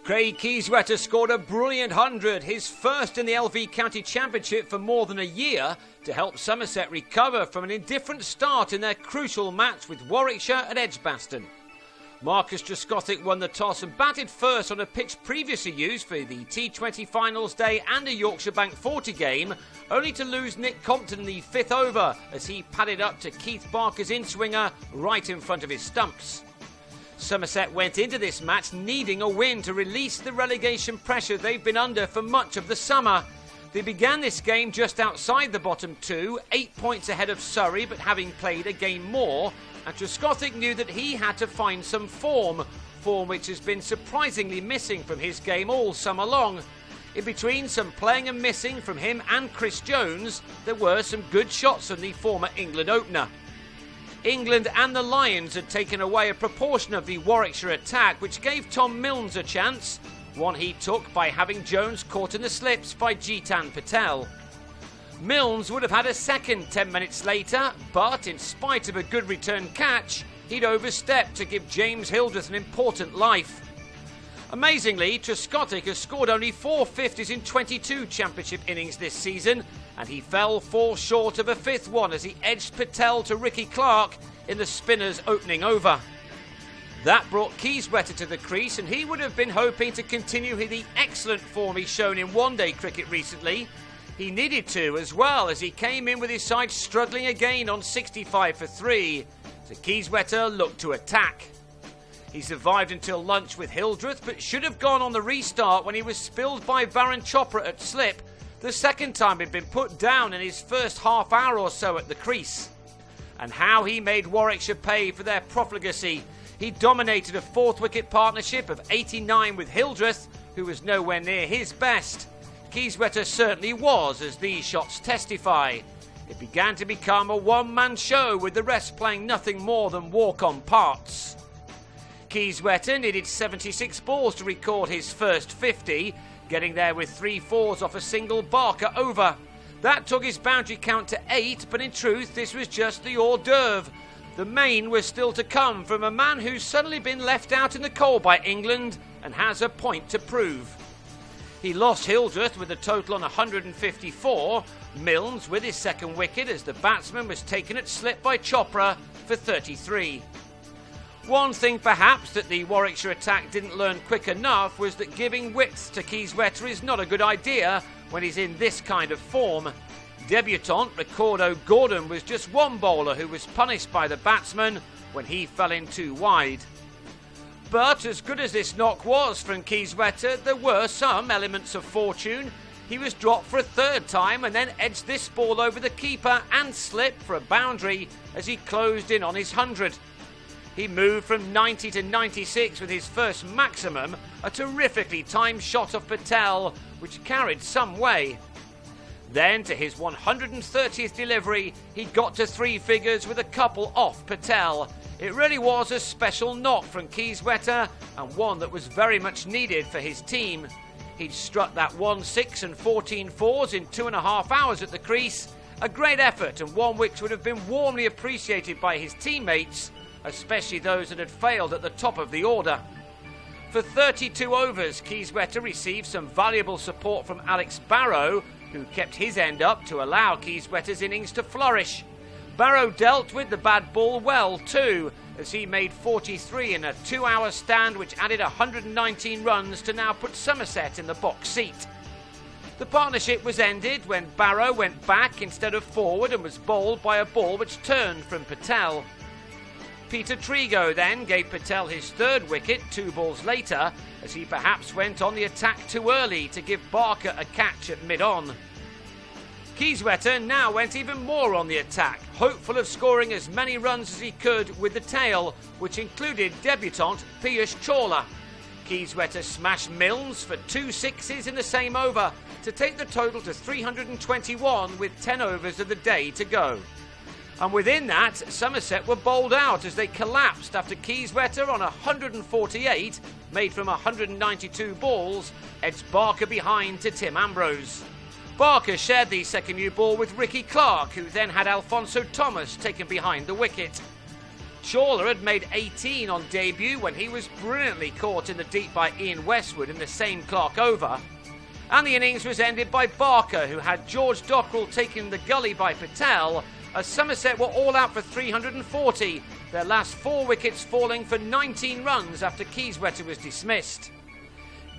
Craig Kieswetter scored a brilliant 100, his first in the LV County Championship for more than a year, to help Somerset recover from an indifferent start in their crucial match with Warwickshire at Edgbaston. Marcus Trescothick won the toss and batted first on a pitch previously used for the T20 finals day and a Yorkshire Bank 40 game, only to lose Nick Compton in the fifth over as he padded up to Keith Barker's in-swinger right in front of his stumps. Somerset went into this match needing a win to release the relegation pressure they've been under for much of the summer. They began this game just outside the bottom two, 8 points ahead of Surrey, but having played a game more, and Trescothick knew that he had to find some form which has been surprisingly missing from his game all summer long. In between some playing and missing from him and Chris Jones, there were some good shots from the former England opener. England and the Lions had taken away a proportion of the Warwickshire attack, which gave Tom Milnes a chance, one he took by having Jones caught in the slips by Jitan Patel. Milnes would have had a second 10 minutes later, but in spite of a good return catch, he'd overstepped to give James Hildreth an important life. Amazingly, Trescothick has scored only 4 50s in 22 championship innings this season, and he fell 4 short of a fifth one as he edged Patel to Ricky Clark in the spinner's opening over. That brought Kieswetter to the crease, and he would have been hoping to continue the excellent form he's shown in one-day cricket recently. He needed to as well, as he came in with his side struggling again on 65 for 3, so Kieswetter looked to attack. He survived until lunch with Hildreth, but should have gone on the restart when he was spilled by Baron Chopra at slip, the second time he'd been put down in his first half hour or so at the crease. And how he made Warwickshire pay for their profligacy. He dominated a fourth wicket partnership of 89 with Hildreth, who was nowhere near his best. Kieswetter certainly was, as these shots testify. It began to become a one-man show, with the rest playing nothing more than walk-on parts. Kieswetter needed 76 balls to record his first 50, getting there with 3 fours off a single Barker over. That took his boundary count to 8, but in truth this was just the hors d'oeuvre. The main was still to come from a man who's suddenly been left out in the cold by England and has a point to prove. He lost Hildreth with a total on 154, Milnes with his second wicket as the batsman was taken at slip by Chopra for 33. One thing perhaps that the Warwickshire attack didn't learn quick enough was that giving width to Kieswetter is not a good idea when he's in this kind of form. Debutant Ricardo Gordon was just one bowler who was punished by the batsman when he fell in too wide. But as good as this knock was from Kieswetter, there were some elements of fortune. He was dropped for a third time and then edged this ball over the keeper and slipped for a boundary as he closed in on his 100. He moved from 90 to 96 with his first maximum, a terrifically timed shot of Patel, which carried some way. Then, to his 130th delivery, he got to 3 figures with a couple off Patel. It really was a special knock from Kieswetter, and one that was very much needed for his team. He'd struck that 1 6 and 14 fours in 2.5 hours at the crease, a great effort and one which would have been warmly appreciated by his teammates, especially those that had failed at the top of the order. For 32 overs, Kieswetter received some valuable support from Alex Barrow, who kept his end up to allow Kieswetter's innings to flourish. Barrow dealt with the bad ball well too, as he made 43 in a 2-hour stand which added 119 runs to now put Somerset in the box seat. The partnership was ended when Barrow went back instead of forward and was bowled by a ball which turned from Patel. Peter Trigo then gave Patel his third wicket 2 balls later, as he perhaps went on the attack too early to give Barker a catch at mid-on. Kieswetter now went even more on the attack, hopeful of scoring as many runs as he could with the tail, which included debutant Piyush Chawla. Kieswetter smashed Milnes for 2 sixes in the same over to take the total to 321 with 10 overs of the day to go. And within that, Somerset were bowled out as they collapsed after Kieswetter on 148, made from 192 balls, edged Barker behind to Tim Ambrose. Barker shared the second new ball with Ricky Clark, who then had Alfonso Thomas taken behind the wicket. Chawler had made 18 on debut when he was brilliantly caught in the deep by Ian Westwood in the same clock over. And the innings was ended by Barker, who had George Dockrell taking the gully by Patel, as Somerset were all out for 340, their last 4 wickets falling for 19 runs after Keyswetter was dismissed.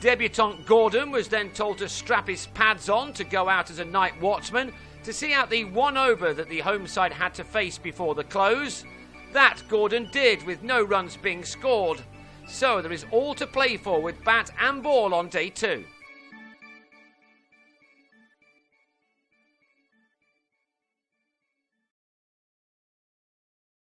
Debutant Gordon was then told to strap his pads on to go out as a night watchman to see out the one over that the home side had to face before the close. That Gordon did, with no runs being scored. So there is all to play for with bat and ball on day 2.